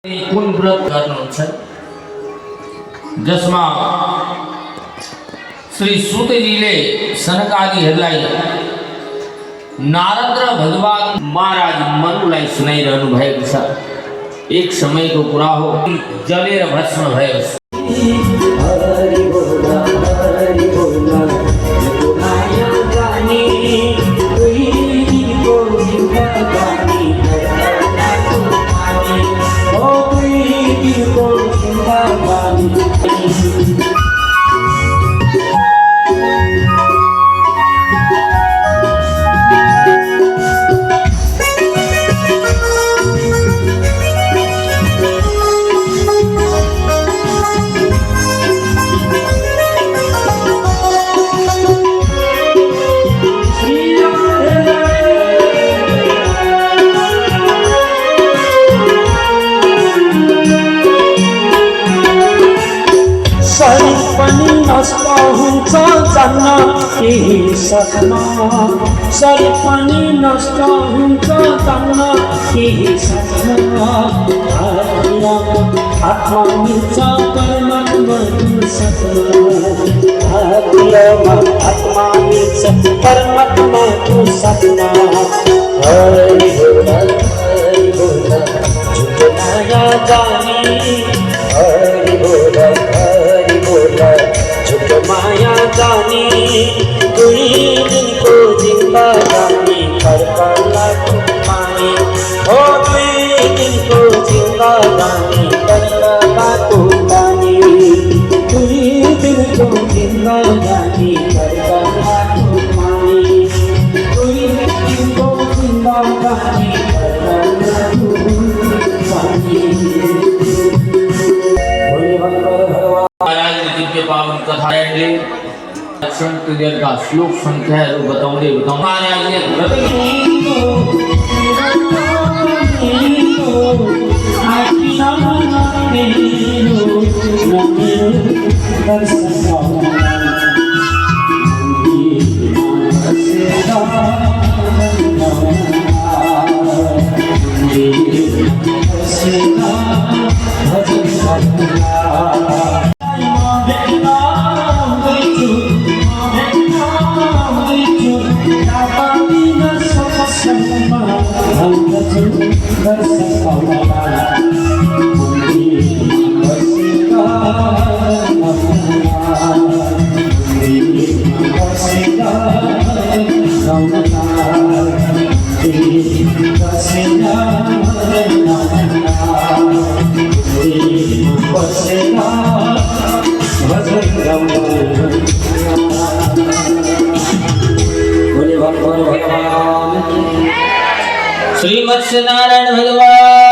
कुन व्रत गर्नुहुन्छ जसमा श्री सूतजीले सनकादिहरूलाई नारद र भगवान महाराज मनुलाई सुनाइरहनु भएको छ। एक समयको कुरा हो, जलेर भस्म भयो। जान्न केही सपना सरी पनि नष्ट हुन्छ जान्न केही सपना आत्मा मिल्छ परमात्माको सपना आत्मा मिल्छ परमात्माको सपना हरि बोल झुटो माया जानी हरि बोल झुटो माया जानी दुई दिनको जिन्दगानी फर्कला पानी हो दुई दिनको जिन्दगानी फर्कला पानी दुई दिनको जिन्दगानी फर्कला पानी दुई दिनको जिन्दगानी फर्कला दिव्य पावन कथाले संत का श्लोक संख्या बताउँदै महाराजले श्री मत्स्य नारायण भगवान।